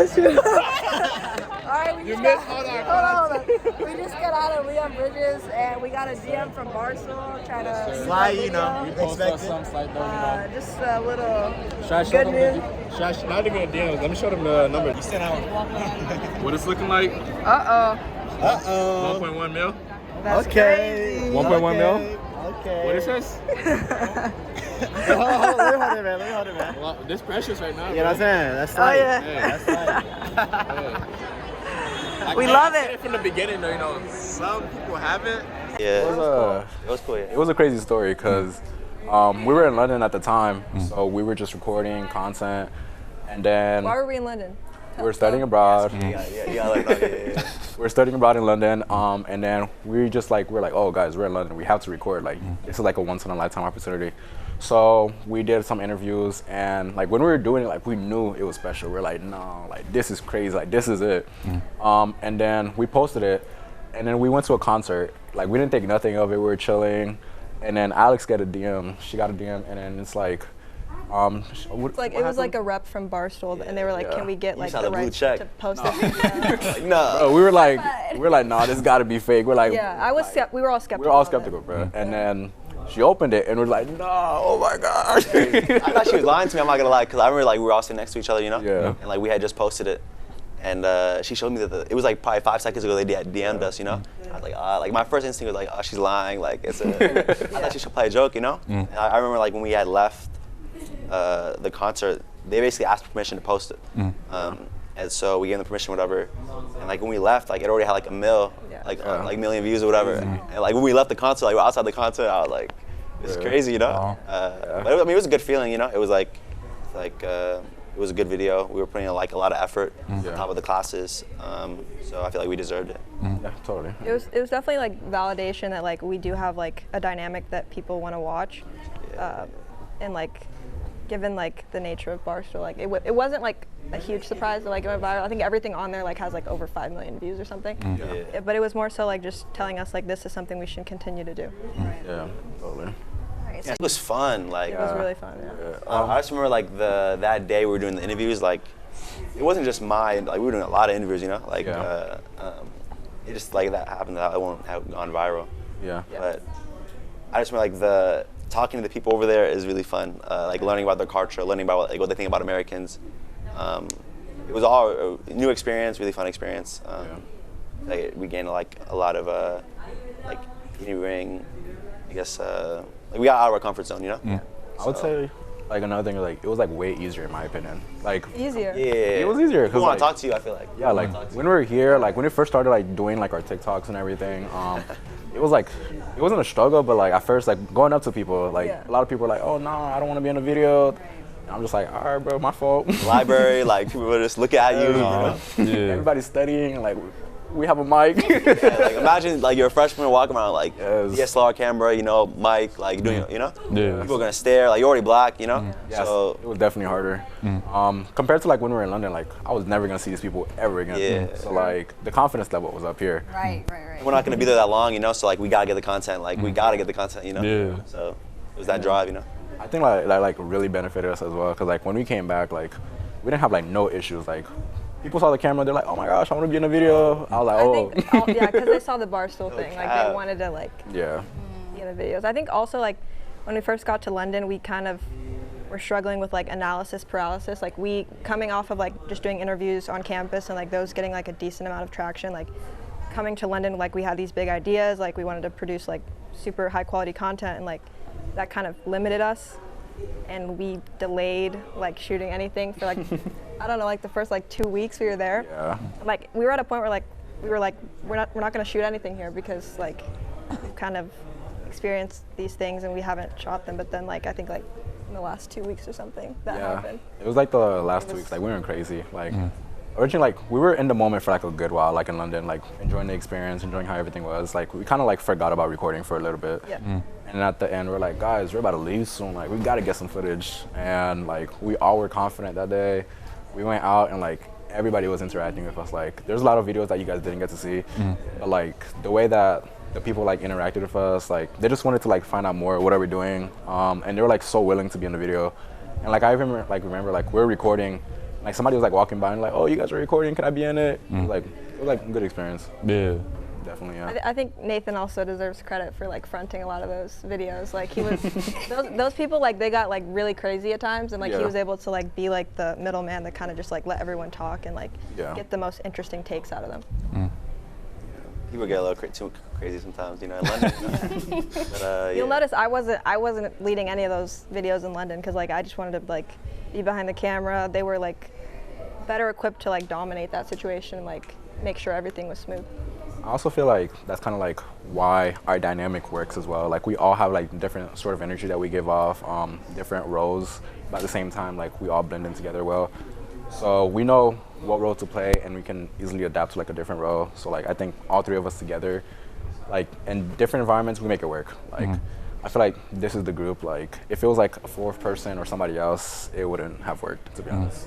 Oh shoot. Alright, we just got, hold on. We just got out of Leon Bridges and we got a DM from Barstool trying to Slide, you know, just a little Should I show good them news. Should I, not even a DM, let me show them the number. You sent out. What it's looking like? Uh-oh. 1.1 mil? That's Okay. crazy. 1.1 mil? Okay. What it says? Hey, hold it, man. Let me hold it, man. Well, this precious right now. You know what I'm saying? That's Oh right. yeah. That's right. We love it. From the beginning, though, you know, some people haven't. Yeah, It was it was cool. Yeah. It was a crazy story because we were in London at the time, so we were just recording content, and then Why were we in London? we were studying abroad. Yeah, like that. Yeah. We were studying abroad in London, and then we're like, oh guys, we're in London, we have to record. Like this is like a once in a lifetime opportunity. So we did some interviews, and like when we were doing it, like we knew it was special. We're like, no, like this is crazy, like this is it. And then we posted it, and then we went to a concert. Like we didn't think nothing of it. We were chilling, and then Alex got a DM. She got a DM, and then it's like, It was like a rep from Barstool, and they were like, "Can we get like saw the the blue rights check. to post it?" Like, no. we were like, nah, this got to be fake. We're like, Yeah, we were all skeptical. we were all of it. skeptical, bro. And then she opened it and was like, no, oh my gosh. I thought she was lying to me. I'm not gonna lie, because I remember like we were all sitting next to each other, you know. Yeah. And like we had just posted it, and she showed me that it was like probably 5 seconds ago they DM'd us, you know. I was like my first instinct was like, oh, she's lying. Like it's a. I thought she should play a joke, you know. And I remember like when we had left the concert, they basically asked for permission to post it. And so we gave them permission, whatever. And like when we left, like it already had like a like million views or whatever. And like when we left the concert, like we're outside the concert, I was like, this is crazy, you know. But I mean, it was a good feeling, you know. It was like it was a good video. We were putting in like a lot of effort on top of the classes. So I feel like we deserved it. Yeah, totally. It was definitely like validation that like we do have like a dynamic that people want to watch, and like given like the nature of Barstool, like it wasn't like a huge surprise that like it went viral. I think everything on there like has like over 5 million views or something. But it was more so like just telling us like this is something we should continue to do. Yeah, totally. It was fun. Like It was really fun. Yeah. I just remember like that day we were doing the interviews. Like it wasn't just like we were doing a lot of interviews, you know. Like it just like that happened that I won't have gone viral. Yeah. But I just remember like talking to the people over there is really fun. Like learning about their culture, learning about what they think about Americans. It was all a new experience, really fun experience. Like we gained like a lot of like interviewing. I guess like we got out of our comfort zone, you know. I would say like another thing, like it was like way easier in my opinion. Like Easier. Yeah. it was easier People because want to talk to you. I feel like. yeah, like when we were here, like when we first started like doing like our TikToks and everything, it was like it wasn't a struggle, but like at first like going up to people, like a lot of people were like, oh no, I don't want to be in a video. And I'm just like, all right, bro, my fault. Library, like people would just look at you. You know? Everybody's studying, like we have a mic. Like imagine like you're a freshman walking around like DSLR camera, you know, mic, like doing, you know. People are gonna stare. Like you're already black, you know. Yes, So it was definitely harder. Compared to like when we were in London, like I was never gonna see these people ever again. Yeah. So like the confidence level was up here. Right. we're not gonna be there that long, you know. So like we gotta get the content. Like we gotta get the content, you know. Yeah. So it was that drive, you know. I think like really benefited us as well, because like when we came back, like we didn't have like no issues. Like people saw the camera, they're like, oh my gosh, I want to be in a video. I was like, oh. I think, because they saw the Barstool thing. Like they wanted to like Yeah. be in the videos. I think also like when we first got to London, we kind of were struggling with like analysis paralysis. Like we coming off of like just doing interviews on campus and like those getting like a decent amount of traction. Like coming to London, like we had these big ideas. Like we wanted to produce like super high quality content, and like that kind of limited us. And we delayed like shooting anything for like I don't know, like the first like 2 weeks we were there. Yeah. Like we were at a point where we're not going to shoot anything here because like we've kind of experienced these things and we haven't shot them. But then like I think like in the last 2 weeks or something that happened. It was like the last 2 weeks, like we were crazy. Like originally, like we were in the moment for like a good while, like in London, like enjoying the experience, enjoying how everything was. Like we kind of like forgot about recording for a little bit. Yeah. And at the end, we're like, guys, we're about to leave soon. Like we got to get some footage. And like we all were confident that day. We went out and like everybody was interacting with us. Like there's a lot of videos that you guys didn't get to see, but like the way that the people like interacted with us, like they just wanted to like find out more what are we doing, and they were like so willing to be in the video. And like I remember like we're recording, Like somebody was like walking by and like, oh, you guys are recording, can I be in it? It was like a good experience. Yeah. Definitely, yeah. I think Nathan also deserves credit for like fronting a lot of those videos. Like he was, those people like they got like really crazy at times, and like he Yeah. was able to like be like the middleman that kind of just like let everyone talk and like Yeah. get the most interesting takes out of them. People get a little too crazy sometimes, you know, in London. But, You'll yeah. notice I wasn't leading any of those videos in London because like I just wanted to like be behind the camera. They were like better equipped to like dominate that situation and like make sure everything was smooth. I also feel like that's kind of like why our dynamic works as well. Like we all have like different sort of energy that we give off, different roles, but at the same time, like we all blend in together well. So we know what role to play, and we can easily adapt to like a different role. So like I think all three of us together, like in different environments, we make it work. Like I feel like this is the group. Like if it was like a fourth person or somebody else, it wouldn't have worked, to be honest.